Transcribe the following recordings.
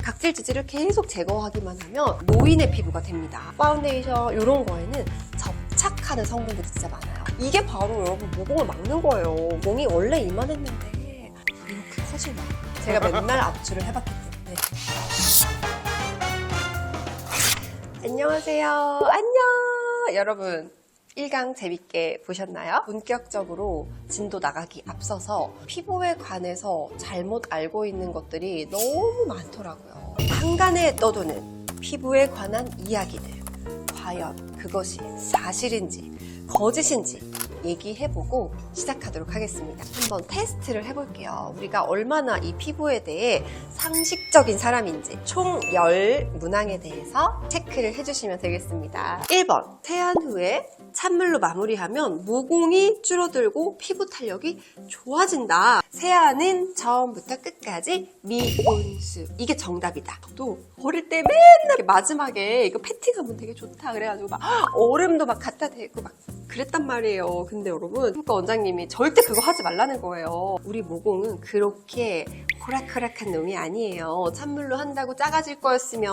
각질 지지를 계속 제거하기만 하면 노인의 피부가 됩니다. 파운데이션 이런 거에는 접착하는 성분들이 진짜 많아요. 이게 바로 여러분 모공을 막는 거예요. 모공이 원래 이만했는데 이렇게 커지나? 제가 맨날 압출을 해봤기 때문에. 안녕하세요. 안녕 여러분. 1강 재밌게 보셨나요? 본격적으로 진도 나가기 앞서서 피부에 관해서 잘못 알고 있는 것들이 너무 많더라고요. 한간에 떠도는 피부에 관한 이야기들, 과연 그것이 사실인지 거짓인지 얘기해보고 시작하도록 하겠습니다. 한번 테스트를 해볼게요. 우리가 얼마나 이 피부에 대해 상식적인 사람인지 총 10문항에 대해서 체크를 해주시면 되겠습니다. 1번, 세안 후에 찬물로 마무리하면 모공이 줄어들고 피부 탄력이 좋아진다. 세안은 처음부터 끝까지 미온수. 이게 정답이다. 또 어릴 때 맨날 마지막에 이거 패팅하면 되게 좋다 그래가지고 막 얼음도 막 갖다 대고 막 그랬단 말이에요. 근데 여러분 피부과 원장님이 절대 그거 하지 말라는 거예요. 우리 모공은 그렇게 호락호락한 놈이 아니에요. 찬물로 한다고 작아질 거였으면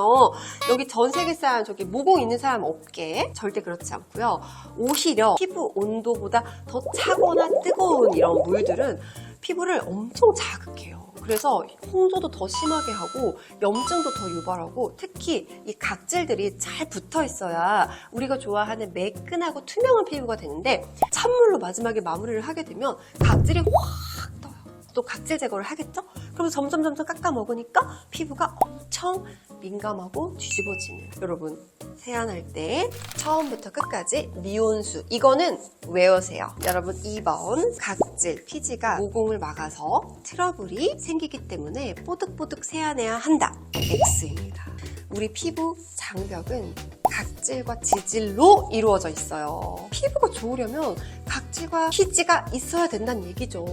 여기 전 세계 사람 저기 모공 있는 사람 없게. 절대 그렇지 않고요. 오히려 피부 온도보다 더 차거나 뜨거운 이런 물들은 피부를 엄청 자극해요. 그래서 홍조도 더 심하게 하고 염증도 더 유발하고 특히 이 각질들이 잘 붙어 있어야 우리가 좋아하는 매끈하고 투명한 피부가 되는데 찬물로 마지막에 마무리를 하게 되면 각질이 확 떠요. 또 각질 제거를 하겠죠? 그러면 점점 깎아 먹으니까 피부가 엄청 민감하고 뒤집어지는. 여러분 세안할 때 처음부터 끝까지 미온수 이거는 외우세요. 여러분 2번 각질, 피지가 모공을 막아서 트러블이 생기기 때문에 뽀득뽀득 세안해야 한다. X입니다. 우리 피부 장벽은 각질과 지질로 이루어져 있어요. 피부가 좋으려면 각질과 피지가 있어야 된다는 얘기죠.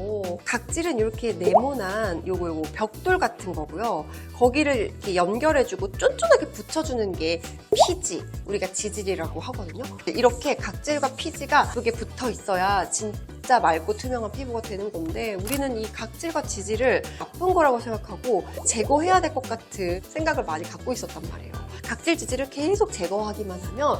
각질은 이렇게 네모난 요거 벽돌 같은 거고요. 거기를 이렇게 연결해주고 쫀쫀하게 붙여주는 게 피지, 우리가 지질이라고 하거든요. 이렇게 각질과 피지가 여기에 붙어 있어야 진짜 맑고 투명한 피부가 되는 건데 우리는 이 각질과 지질을 나쁜 거라고 생각하고 제거해야 될 것 같은 생각을 많이 갖고 있었단 말이에요. 각질 지질을 계속 제거하기만 하면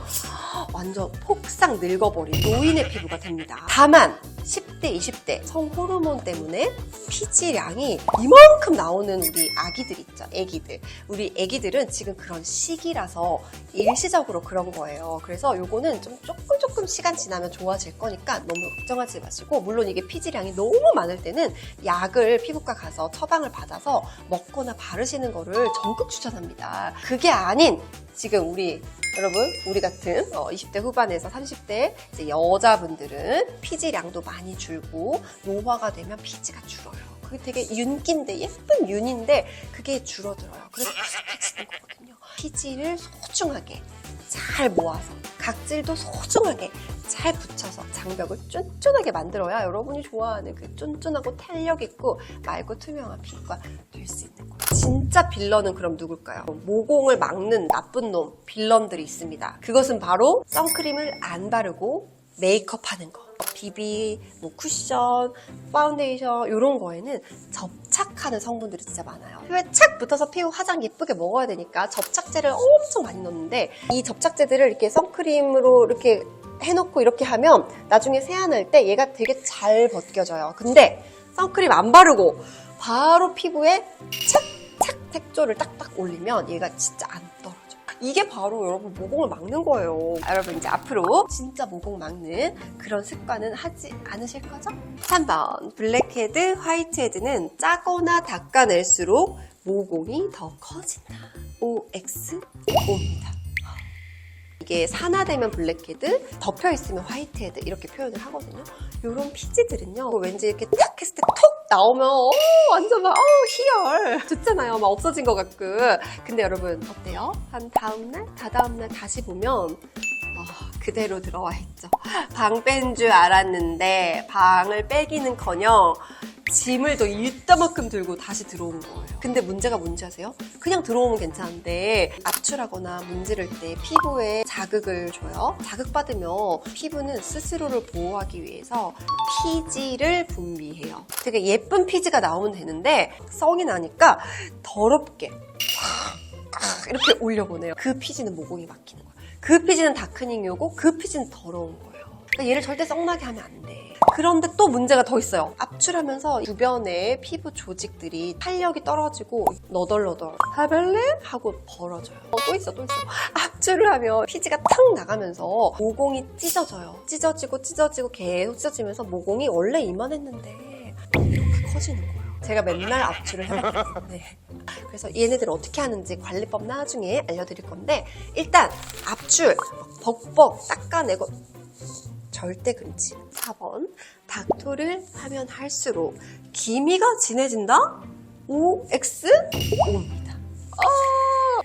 완전 폭삭 늙어버린 노인의 피부가 됩니다. 다만 10대, 20대 성호르몬 때문에 피지량이 이만큼 나오는 우리 아기들 있죠. 애기들. 우리 애기들은 지금 그런 시기라서 일시적으로 그런 거예요. 그래서 요거는 좀 조금 시간 지나면 좋아질 거니까 너무 걱정하지 마시고, 물론 이게 피지량이 너무 많을 때는 약을 피부과 가서 처방을 받아서 먹거나 바르시는 거를 적극 추천합니다. 그게 아닌 지금 여러분 우리 같은 20대 후반에서 30대 이제 여자분들은 피지량도 많이 줄고 노화가 되면 피지가 줄어요. 그게 되게 윤기인데 예쁜 윤인데 그게 줄어들어요. 그래서 푸석해지는 거거든요. 피지를 소중하게 잘 모아서 각질도 소중하게 잘 붙여서 장벽을 쫀쫀하게 만들어야 여러분이 좋아하는 그 쫀쫀하고 탄력 있고 맑고 투명한 피부가 될 수 있는 거예요. 진짜 빌런은 그럼 누굴까요? 모공을 막는 나쁜 놈 빌런들이 있습니다. 그것은 바로 선크림을 안 바르고 메이크업하는 거. 비비, 쿠션, 파운데이션 이런 거에는 접착하는 성분들이 진짜 많아요. 피부에 착 붙어서 피부 화장 예쁘게 먹어야 되니까 접착제를 엄청 많이 넣는데 이 접착제들을 이렇게 선크림으로 이렇게 해놓고 이렇게 하면 나중에 세안할 때 얘가 되게 잘 벗겨져요. 근데 선크림 안 바르고 바로 피부에 착착 색조를 딱딱 올리면 얘가 진짜 안 떨어져. 이게 바로 여러분 모공을 막는 거예요. 여러분 이제 앞으로 진짜 모공 막는 그런 습관은 하지 않으실 거죠? 3번 블랙헤드, 화이트헤드는 짜거나 닦아낼수록 모공이 더 커진다. OXO입니다. 이게 산화되면 블랙헤드, 덮여있으면 화이트헤드 이렇게 표현을 하거든요. 이런 피지들은요 왠지 이렇게 탁 했을 때 톡 나오면 완전 막 희열 좋잖아요. 막 없어진 것 같고. 근데 여러분 어때요? 한 다음날, 다다음날 다시 보면 그대로 들어와 있죠. 방 뺀 줄 알았는데 방을 빼기는커녕 짐을 더 이따만큼 들고 다시 들어온 거예요. 근데 문제가 뭔지 아세요? 그냥 들어오면 괜찮은데 압출하거나 문지를 때 피부에 자극을 줘요. 자극받으면 피부는 스스로를 보호하기 위해서 피지를 분비해요. 되게 예쁜 피지가 나오면 되는데 성이 나니까 더럽게 이렇게 올려보내요. 그 피지는 모공이 막히는 거야. 그 피지는 다크닝이 오고 그 피지는 더러운 거예요. 그러니까 얘를 절대 썩나게 하면 안 돼. 그런데 또 문제가 더 있어요. 압출하면서 주변에 피부 조직들이 탄력이 떨어지고 너덜너덜 하벨레? 하고 벌어져요. 또 있어. 압출을 하면 피지가 탁 나가면서 모공이 찢어져요. 찢어지고 계속 찢어지면서 모공이 원래 이만했는데 이렇게 커지는 거예요. 제가 맨날 압출을 해봤기 때문에. 그래서 얘네들 어떻게 하는지 관리법 나중에 알려드릴 건데, 일단 압출 벅벅 닦아내고 절대 그렇지. 4번, 닥토를 하면 할수록 기미가 진해진다? OX? O입니다.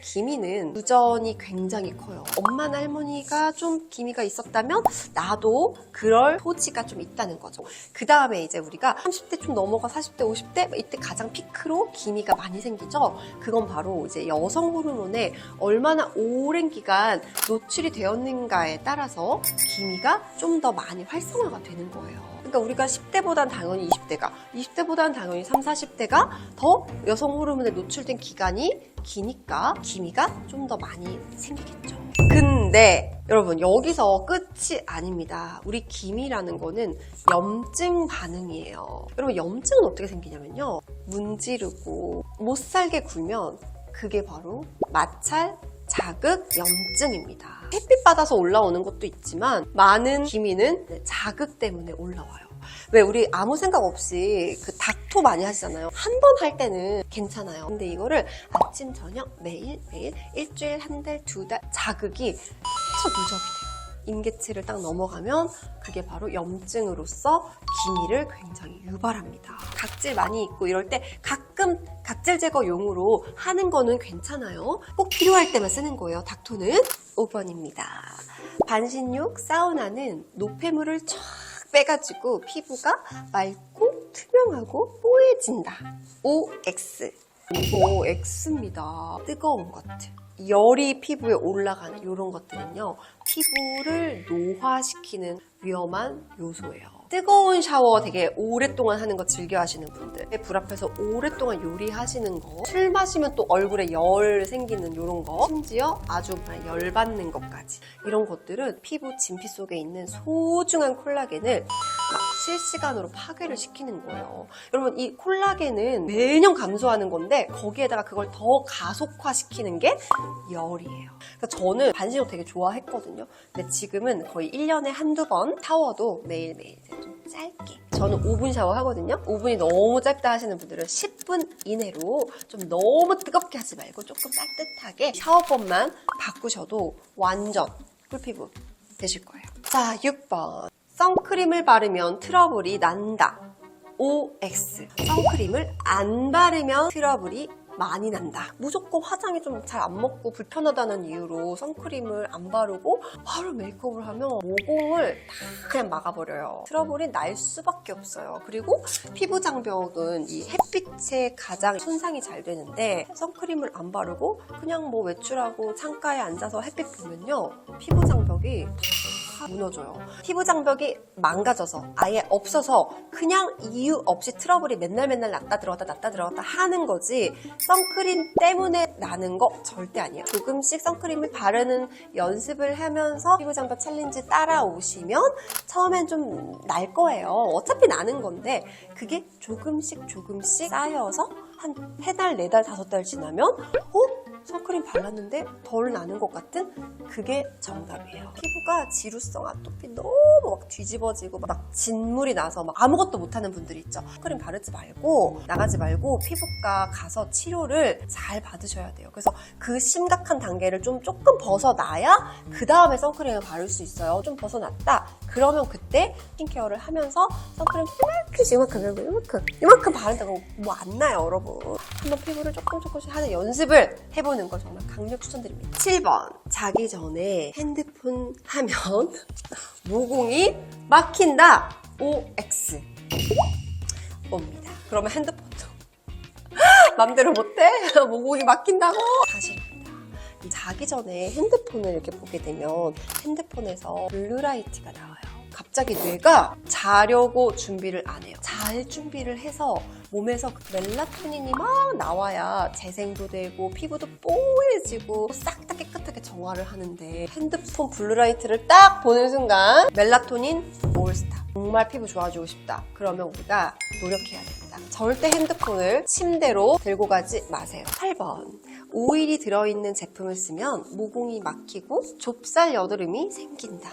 기미는 유전이 굉장히 커요. 엄마나 할머니가 좀 기미가 있었다면 나도 그럴 소지가 좀 있다는 거죠. 그 다음에 이제 우리가 30대 좀 넘어가 40대, 50대 이때 가장 피크로 기미가 많이 생기죠. 그건 바로 이제 여성 호르몬에 얼마나 오랜 기간 노출이 되었는가에 따라서 기미가 좀 더 많이 활성화가 되는 거예요. 그러니까 우리가 10대보단 당연히 20대보단 당연히 30, 40대가 더 여성 호르몬에 노출된 기간이 기니까 기미가 좀 더 많이 생기겠죠. 근데 여러분 여기서 끝이 아닙니다. 우리 기미라는 거는 염증 반응이에요. 여러분 염증은 어떻게 생기냐면요. 문지르고 못 살게 굴면 그게 바로 마찰, 자극, 염증입니다. 햇빛 받아서 올라오는 것도 있지만 많은 기미는 자극 때문에 올라와요. 왜 우리 아무 생각 없이 그 닥토 많이 하시잖아요. 한 번 할 때는 괜찮아요. 근데 이거를 아침, 저녁, 매일 일주일, 한 달, 2달 자극이 계속 누적이 돼요. 임계치를 딱 넘어가면 그게 바로 염증으로서 기미를 굉장히 유발합니다. 각질 많이 있고 이럴 때 가끔 각질 제거용으로 하는 거는 괜찮아요. 꼭 필요할 때만 쓰는 거예요. 닥토는 5번입니다. 반신욕, 사우나는 노폐물을 쫙 빼가지고 피부가 맑고 투명하고 뽀얘진다. OX. 이거 X입니다. 뜨거운 것들. 열이 피부에 올라가는 이런 것들은요. 피부를 노화시키는 위험한 요소예요. 뜨거운 샤워 되게 오랫동안 하는 거 즐겨 하시는 분들, 불 앞에서 오랫동안 요리하시는 거, 술 마시면 또 얼굴에 열 생기는 이런 거, 심지어 아주 열받는 것까지, 이런 것들은 피부 진피 속에 있는 소중한 콜라겐을 막 실시간으로 파괴를 시키는 거예요. 여러분 이 콜라겐은 매년 감소하는 건데 거기에다가 그걸 더 가속화시키는 게 열이에요. 그러니까 저는 반신욕 되게 좋아했거든요. 근데 지금은 거의 1년에 한두 번 샤워도 매일매일 좀 짧게. 저는 5분 샤워 하거든요. 5분이 너무 짧다 하시는 분들은 10분 이내로 좀 너무 뜨겁게 하지 말고 조금 따뜻하게 샤워법만 바꾸셔도 완전 꿀피부 되실 거예요. 자, 6번. 선크림을 바르면 트러블이 난다. OX. 선크림을 안 바르면 트러블이 많이 난다. 무조건 화장이 좀 잘 안 먹고 불편하다는 이유로 선크림을 안 바르고 바로 메이크업을 하면 모공을 다 그냥 막아버려요. 트러블이 날 수밖에 없어요. 그리고 피부 장벽은 이 햇빛에 가장 손상이 잘 되는데 선크림을 안 바르고 그냥 뭐 외출하고 창가에 앉아서 햇빛 보면요. 피부 장벽이 다 무너져요. 피부 장벽이 망가져서 아예 없어서 그냥 이유 없이 트러블이 맨날 났다 들어갔다 하는 거지 선크림 때문에 나는 거 절대 아니에요. 조금씩 선크림을 바르는 연습을 하면서 피부 장벽 챌린지 따라오시면 처음엔 좀 날 거예요. 어차피 나는 건데 그게 조금씩 쌓여서 한 3달, 4달, 5달 지나면 선크림 발랐는데 덜 나는 것 같은 그게 정답이에요. 피부가 지루성, 아토피 너무 막 뒤집어지고 막 진물이 나서 막 아무것도 못하는 분들이 있죠. 선크림 바르지 말고 나가지 말고 피부과 가서 치료를 잘 받으셔야 돼요. 그래서 그 심각한 단계를 조금 벗어나야 그 다음에 선크림을 바를 수 있어요. 좀 벗어났다? 그러면 그때 스킨케어를 하면서 선크림 이만큼 바른다고 뭐 안 나요, 여러분. 한번 피부를 조금씩 하는 연습을 해보는 거 정말 강력 추천드립니다. 7번. 자기 전에 핸드폰 하면 모공이 막힌다. OX. 옵니다. 그러면 핸드폰도 맘대로 못해? 모공이 막힌다고? 사실입니다. 자기 전에 핸드폰을 이렇게 보게 되면 핸드폰에서 블루라이트가 나와요. 갑자기 뇌가 자려고 준비를 안 해요. 잘 준비를 해서 몸에서 멜라토닌이 막 나와야 재생도 되고 피부도 뽀얘지고 싹 다 깨끗하게 정화를 하는데 핸드폰 블루라이트를 딱 보는 순간 멜라토닌 올스타. 정말 피부 좋아지고 싶다. 그러면 우리가 노력해야 됩니다. 절대 핸드폰을 침대로 들고 가지 마세요. 8번. 오일이 들어있는 제품을 쓰면 모공이 막히고 좁쌀 여드름이 생긴다.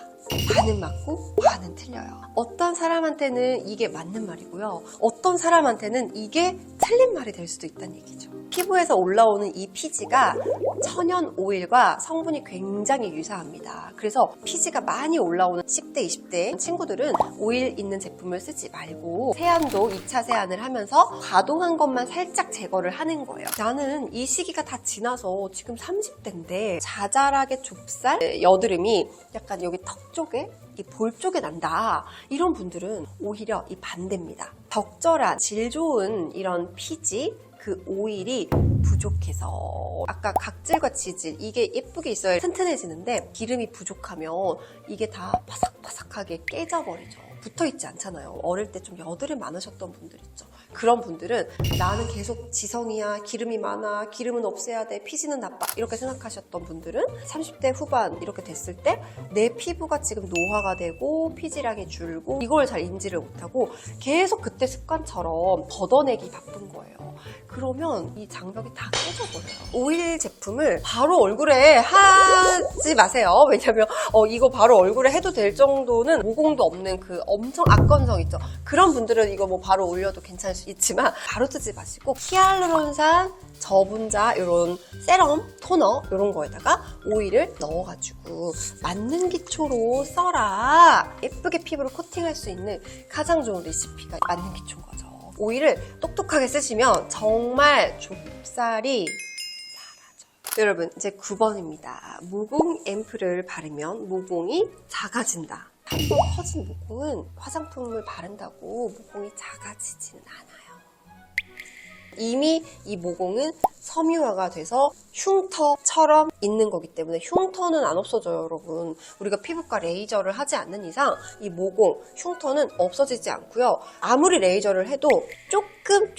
반은 맞고 반은 틀려요. 어떤 사람한테는 이게 맞는 말이고요. 어떤 사람한테는 이게 틀린 말이 될 수도 있다는 얘기죠. 피부에서 올라오는 이 피지가 천연 오일과 성분이 굉장히 유사합니다. 그래서 피지가 많이 올라오는 10대, 20대 친구들은 오일 있는 제품을 쓰지 말고 세안도 2차 세안을 하면서 가동한 것만 살짝 제거를 하는 거예요. 나는 이 시기가 다 지나서 지금 30대인데 자잘하게 좁쌀, 여드름이 약간 여기 턱 쪽에 이 볼 쪽에 난다. 이런 분들은 오히려 이 반대입니다. 적절한 질 좋은 이런 피지, 그 오일이 부족해서 아까 각질과 지질 이게 예쁘게 있어야 튼튼해지는데 기름이 부족하면 이게 다 바삭바삭하게 깨져버리죠. 붙어있지 않잖아요. 어릴 때 좀 여드름 많으셨던 분들 있죠. 그런 분들은 나는 계속 지성이야, 기름이 많아, 기름은 없애야 돼, 피지는 나빠 이렇게 생각하셨던 분들은 30대 후반 이렇게 됐을 때 내 피부가 지금 노화가 되고 피지량이 줄고 이걸 잘 인지를 못하고 계속 그때 습관처럼 걷어내기 바쁜 거예요. 그러면 이 장벽이 다 깨져버려요. 오일 제품을 바로 얼굴에 하지 마세요. 왜냐면 이거 바로 얼굴에 해도 될 정도는 모공도 없는 그 엄청 악건성 있죠. 그런 분들은 이거 뭐 바로 올려도 괜찮을 수 있지만 바로 쓰지 마시고 히알루론산, 저분자, 이런 세럼, 토너 이런 거에다가 오일을 넣어가지고 맞는 기초로 써라. 예쁘게 피부를 코팅할 수 있는 가장 좋은 레시피가 맞는 기초인 거죠. 오일을 똑똑하게 쓰시면 정말 좁쌀이 사라져요. 여러분 이제 9번입니다. 모공 앰플을 바르면 모공이 작아진다. 한번 커진 모공은 화장품을 바른다고 모공이 작아지지는 않아요. 이미 이 모공은 섬유화가 돼서 흉터처럼 있는 거기 때문에 흉터는 안 없어져요, 여러분. 우리가 피부과 레이저를 하지 않는 이상 이 모공, 흉터는 없어지지 않고요. 아무리 레이저를 해도 조금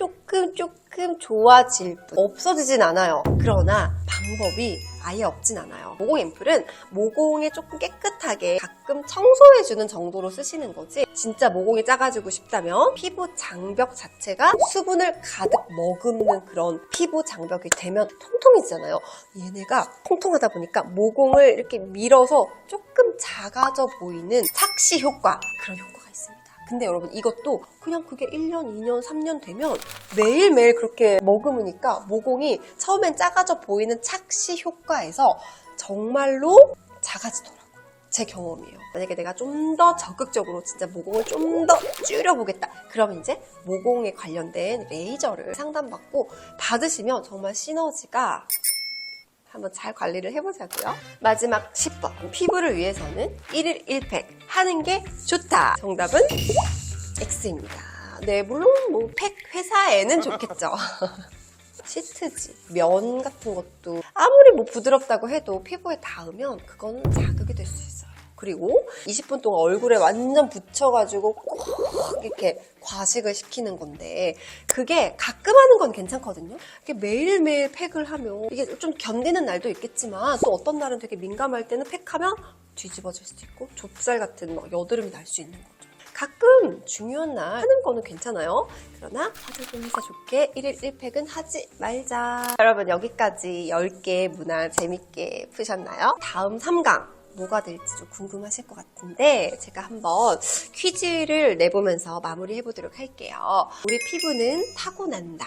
좋아질 뿐 없어지진 않아요. 그러나 방법이 아예 없진 않아요. 모공 앰플은 모공에 조금 깨끗하게 가끔 청소해주는 정도로 쓰시는 거지 진짜 모공이 작아지고 싶다면 피부 장벽 자체가 수분을 가득 머금는 그런 피부 장벽이 되면 통통해지잖아요. 얘네가 통통하다 보니까 모공을 이렇게 밀어서 조금 작아져 보이는 착시 효과, 그런 효과가 있습니다. 근데 여러분 이것도 그냥 그게 1년, 2년, 3년 되면 매일매일 그렇게 머금으니까 모공이 처음엔 작아져 보이는 착시 효과에서 정말로 작아지더라고요. 제 경험이에요. 만약에 내가 좀 더 적극적으로 진짜 모공을 좀 더 줄여보겠다. 그러면 이제 모공에 관련된 레이저를 상담받고 받으시면 정말 시너지가 한번 잘 관리를 해보자고요. 마지막 10번. 피부를 위해서는 1일 1팩 하는 게 좋다. 정답은 X입니다. 네, 물론 뭐 팩 회사에는 좋겠죠. 시트지, 면 같은 것도 아무리 뭐 부드럽다고 해도 피부에 닿으면 그거는 자극이 될 수 있어요. 그리고 20분 동안 얼굴에 완전 붙여가지고 꼭 이렇게 과식을 시키는 건데 그게 가끔 하는 건 괜찮거든요. 이게 매일매일 팩을 하면 이게 좀 견디는 날도 있겠지만 또 어떤 날은 되게 민감할 때는 팩하면 뒤집어질 수도 있고 좁쌀 같은 막 여드름이 날 수 있는 거죠. 가끔 중요한 날 하는 거는 괜찮아요. 그러나 화장품 회사 좋게 1일 1팩은 하지 말자. 여러분 여기까지 10개 문화 재밌게 푸셨나요? 다음 3강 뭐가 될지 좀 궁금하실 것 같은데 제가 한번 퀴즈를 내보면서 마무리해보도록 할게요. 우리 피부는 타고난다.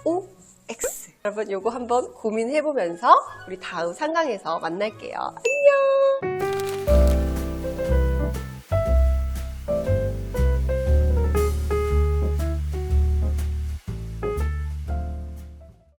OX. 여러분 요거 한번 고민해보면서 우리 다음 3강에서 만날게요.